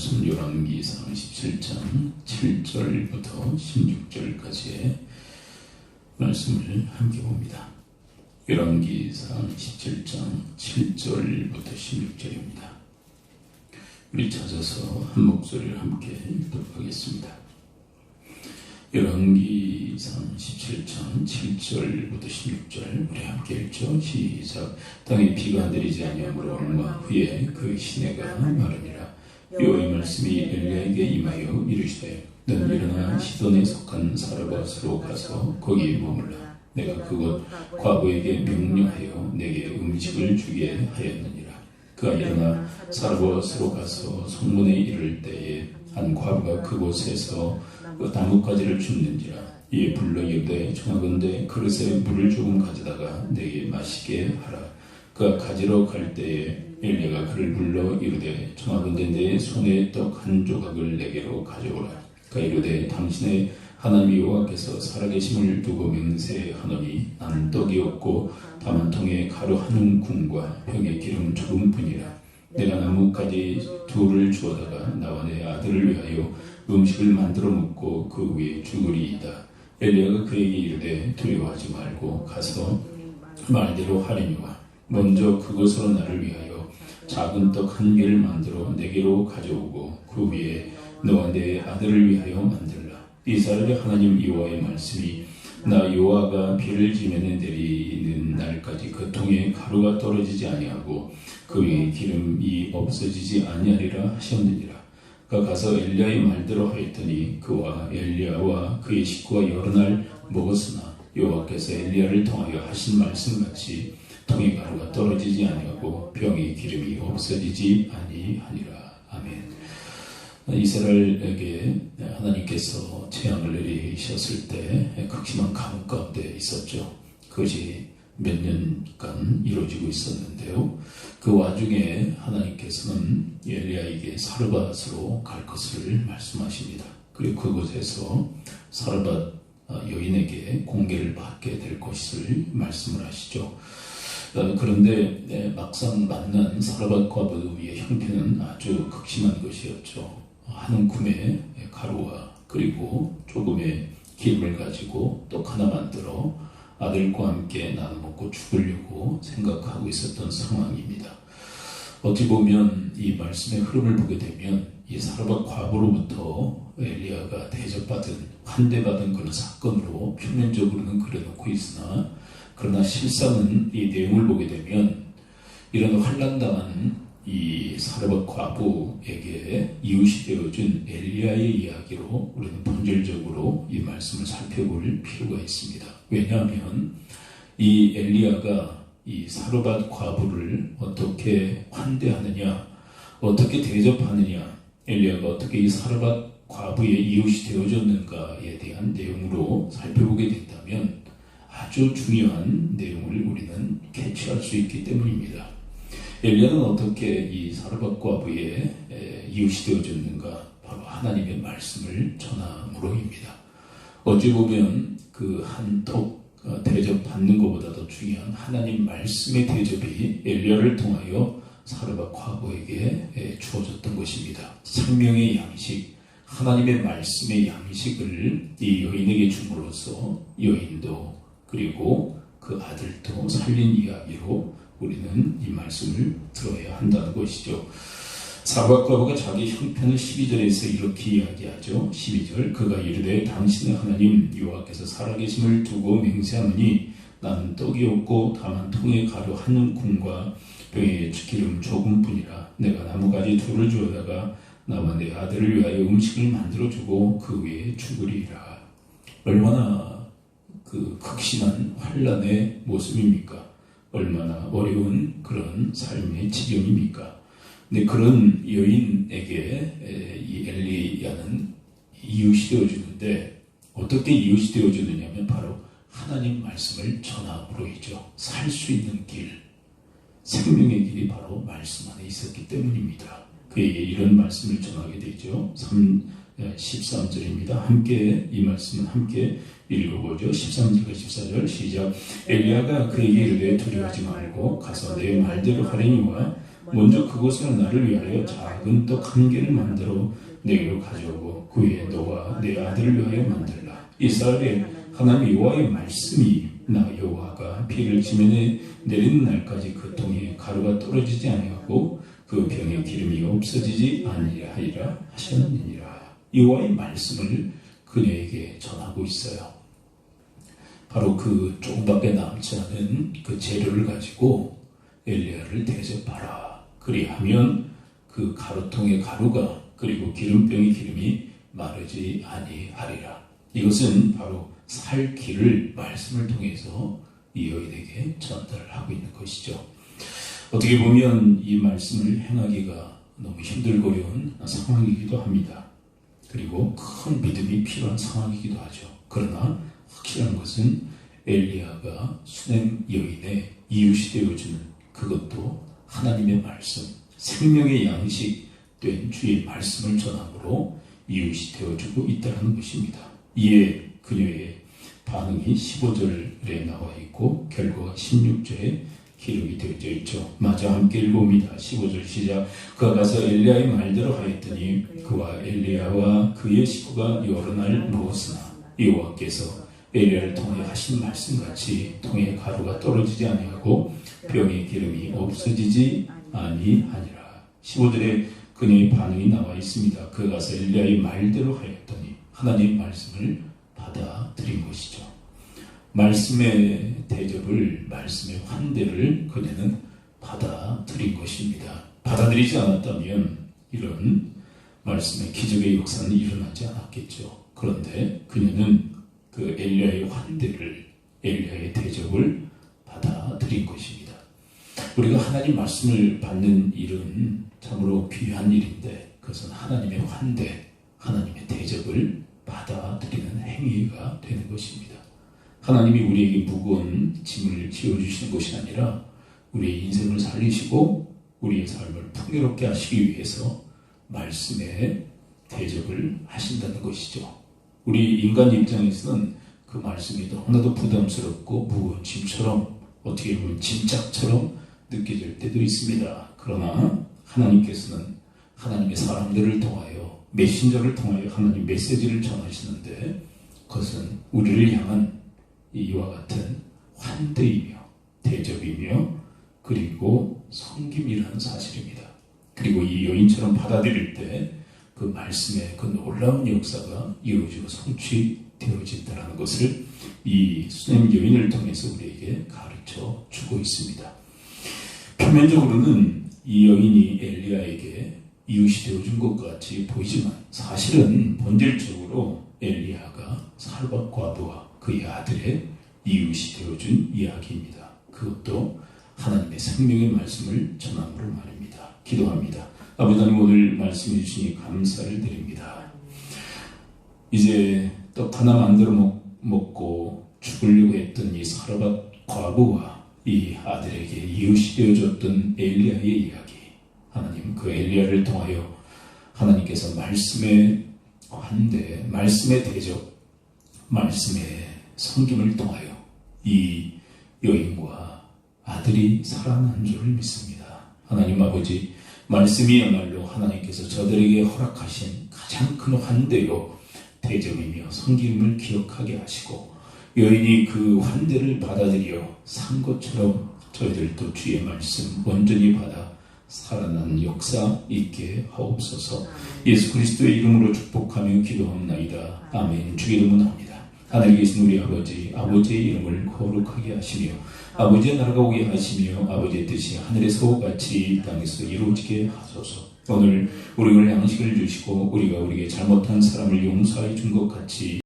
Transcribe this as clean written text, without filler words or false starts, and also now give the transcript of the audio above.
말씀 열왕기상 17장 7절부터 16절까지의 말씀을 함께 봅니다. 열왕기상 17장 7절부터 16절입니다. 우리 찾아서 한 목소리를 함께 읽도록 하겠습니다. 열왕기상 17장 7절부터 16절 우리 함께 읽죠. 시작. 땅에 비가 내리지 아니하므로 얼마 후에 그 시내가 마르니라. 여호와의 말씀이 엘리야에게 임하여 이르시되 너는 일어나 시돈에 속한 사르밧으로 가서 거기에 머물라. 내가 그곳 과부에게 명령하여 내게 음식을 주게 하였느니라. 그가 일어나 사르밧으로 가서 성문에 이를 때에 한 과부가 그곳에서 그 나뭇가지를 줍는지라. 이에 불러 이르되 청하건대 그릇에 물을 조금 가져다가 내게 마시게 하라. 그가 가지러 갈 때에 엘리야가 그를 불러 이르되 청하건대 내 손에 떡 한 조각을 내게로 가져오라. 그가 이르되 당신의 하나님 여호와께서 살아계심을 두고 맹세하노니 나는 떡이 없고 다만 통에 가루 한 움큼과 병에 기름 조금뿐이라. 내가 나뭇가지 둘을 주어다가 나와 내 아들을 위하여 음식을 만들어 먹고 그 위에 죽으리이다. 엘리야가 그에게 이르되 두려워하지 말고 가서 말대로 하리니와 먼저 그것으로 나를 위하여 작은 떡 한 개를 만들어 내게로 가져오고 그 위에 너와 내 아들을 위하여 만들라. 이스라엘의 하나님 여호와의 말씀이 나 여호와가 비를 지면에 내리는 날까지 그 통에 가루가 떨어지지 아니하고 그 위에 기름이 없어지지 아니하리라 하셨느니라. 그가 가서 엘리야의 말대로 하였더니 그와 엘리야와 그의 식구가 여러 날 먹었으나 여호와께서 엘리야를 통하여 하신 말씀같이 통에 가루가 떨어지지 아니하고 병에 기름이 없어지지 아니하니라. 아멘. 이스라엘에게 하나님께서 재앙을 내리셨을 때 극심한 감옥 가운데 있었죠. 그것이 몇 년간 이루어지고 있었는데요. 그 와중에 하나님께서는 엘리야에게 사르밧으로 갈 것을 말씀하십니다. 그리고 그곳에서 사르밧 여인에게 공개를 받게 될 것을 말씀을 하시죠. 그런데 막상 만난 사르밧 과부의 형편은 아주 극심한 것이었죠. 한 움큼의 가루와 그리고 조금의 기름을 가지고 떡 하나 만들어 아들과 함께 나눠 먹고 죽으려고 생각하고 있었던 상황입니다. 어찌 보면 이 말씀의 흐름을 보게 되면 이 사르밧 과부로부터 엘리야가 대접받은 환대받은 그런 사건으로 표면적으로는 그려놓고 있으나 그러나 실상은 이 내용을 보게 되면 이런 환난당한 이 사르밧 과부에게 이웃이 되어준 엘리야의 이야기로 우리는 본질적으로 이 말씀을 살펴볼 필요가 있습니다. 왜냐하면 이 엘리야가 이 사르밧 과부를 어떻게 환대하느냐, 어떻게 대접하느냐, 엘리야가 어떻게 이 사르밧 과부의 이웃이 되어줬는가에 대한 내용으로 살펴보게 된다면 아주 중요한 내용을 우리는 캐치할 수 있기 때문입니다. 엘리야는 어떻게 이 사르밧 과부의 이웃이 되어줬는가? 바로 하나님의 말씀을 전함으로입니다. 어찌 보면 그 한 톡 대접받는 것보다도 중요한 하나님 말씀의 대접이 엘리야를 통하여 사르밧 과부에게 주어졌던 것입니다. 생명의 양식, 하나님의 말씀의 양식을 이 여인에게 줌으로써 여인도 그리고 그 아들도 살린 이야기로 우리는 이 말씀을 들어야 한다는 것이죠. 사르밧 과부가 자기 형편을 12절에서 이렇게 이야기하죠. 12절 그가 이르되 당신의 하나님 여호와께서 살아계심을 두고 맹세하노니 나는 떡이 없고 다만 통에 가루 한 움큼과 병에 기름 조금뿐이라. 내가 나뭇가지 둘을 주어다가 나와 내 아들을 위하여 음식을 만들어주고 그 위에 죽으리라. 얼마나 그 극심한 환난의 모습입니까? 얼마나 어려운 그런 삶의 지경입니까? 근데 그런 여인에게 이 엘리야는 이웃이 되어주는데 어떻게 이웃이 되어주느냐면 바로 하나님 말씀을 전함으로이죠. 살 수 있는 길, 생명의 길이 바로 말씀 안에 있었기 때문입니다. 그에게 이런 말씀을 전하게 되죠. 13절입니다. 함께 이 말씀은 함께 읽어보죠. 13절과 14절 시작. 엘리야가 그에게 이르되 두려워하지 말고 가서 내 말대로 하려니와 먼저 그곳으로 나를 위하여 작은 떡 한 개를 만들어 내게로 가져오고 그 위에 너와 내 아들을 위하여 만들라. 이스라엘의 하나님 여호와의 말씀이 나 여호와가 피를 지면에 내리는 날까지 그 통에 가루가 떨어지지 아니하고 그 병에 기름이 없어지지 아니하리라 하셨느니라. 여호와의 말씀을 그녀에게 전하고 있어요. 바로 그 조금밖에 남지 않은 그 재료를 가지고 엘리야를 대접하라. 그리하면 그 가루통의 가루가 그리고 기름병의 기름이 마르지 아니하리라. 이것은 바로 살 길을 말씀을 통해서 이 여인에게 전달하고 있는 것이죠. 어떻게 보면 이 말씀을 행하기가 너무 힘들고 어려운 상황이기도 합니다. 그리고 큰 믿음이 필요한 상황이기도 하죠. 그러나 확실한 것은 엘리야가 수냄 여인의 이웃이 되어주는 그것도 하나님의 말씀, 생명의 양식 된 주의 말씀을 전함으로 이웃이 되어주고 있다는 것입니다. 이에 그녀의 반응이 15절에 나와 있고 결과가 16절에 기록이 되어져 있죠. 마저 함께 읽어봅니다. 15절 시작. 그가 가서 엘리야의 말대로 하였더니 그와 엘리야와 그의 식구가 여러 날 먹었으나 여호와께서 엘리야를 통해 하신 말씀같이 통에 가루가 떨어지지 아니하고 병에 기름이 없어지지 아니하니라. 15절에 그녀의 반응이 나와 있습니다. 그가 가서 엘리야의 말대로 하였더니 하나님의 말씀을 받아들인 것이죠. 말씀의 대접을, 말씀의 환대를 그녀는 받아들인 것입니다. 받아들이지 않았다면 이런 말씀의 기적의 역사는 일어나지 않았겠죠. 그런데 그녀는 그 엘리야의 환대를, 엘리야의 대접을 받아들인 것입니다. 우리가 하나님 말씀을 받는 일은 참으로 귀한 일인데 그것은 하나님의 환대, 하나님의 대접을 받아들이는 행위가 되는 것입니다. 하나님이 우리에게 무거운 짐을 지어주시는 것이 아니라 우리의 인생을 살리시고 우리의 삶을 풍요롭게 하시기 위해서 말씀에 대접을 하신다는 것이죠. 우리 인간 입장에서는 그 말씀이 너무나도 부담스럽고 무거운 짐처럼, 어떻게 보면 짐짝처럼 느껴질 때도 있습니다. 그러나 하나님께서는 하나님의 사람들을 통하여, 메신저를 통하여 하나님 메시지를 전하시는데 그것은 우리를 향한 이와 같은 환대이며 대접이며 그리고 섬김이라는 사실입니다. 그리고 이 여인처럼 받아들일 때 그 말씀의 그 놀라운 역사가 이루어지고 성취되어진다는 것을 이 수냄 여인을 통해서 우리에게 가르쳐 주고 있습니다. 표면적으로는 이 여인이 엘리야에게 이웃이 되어준 것 같이 보이지만 사실은 본질적으로 엘리야가 사르밧 과부와 그의 아들의 이웃이 되어준 이야기입니다. 그것도 하나님의 생명의 말씀을 전함으로 말입니다. 기도합니다. 아버지 하나님, 오늘 말씀해 주시니 감사를 드립니다. 이제 떡 하나 만들어 먹고 죽으려고 했던 이 사르밧 과부와 이 아들에게 이웃이 되어줬던 엘리야의 이야기, 하나님 그 엘리야를 통하여 하나님께서 말씀의 환대, 말씀의 대접, 말씀의 섬김을 통하여 이 여인과 아들이 살아난 줄을 믿습니다. 하나님 아버지, 말씀이야말로 하나님께서 저들에게 허락하신 가장 큰 환대요 대접이며 섬김을 기억하게 하시고 여인이 그 환대를 받아들여 산 것처럼 저희들도 주의 말씀 온전히 받아 살아난 역사 있게 하옵소서. 예수 그리스도의 이름으로 축복하며 기도합나이다. 아멘. 주의 이름은 합니다. 하늘에 계신 우리 아버지, 아버지의 이름을 거룩하게 하시며 아버지의 나라가 오게 하시며 아버지의 뜻이 하늘에서 같이 땅에서 이루어지게 하소서. 오늘 우리를 양식을 주시고 우리가 우리에게 잘못한 사람을 용서해 준 것 같이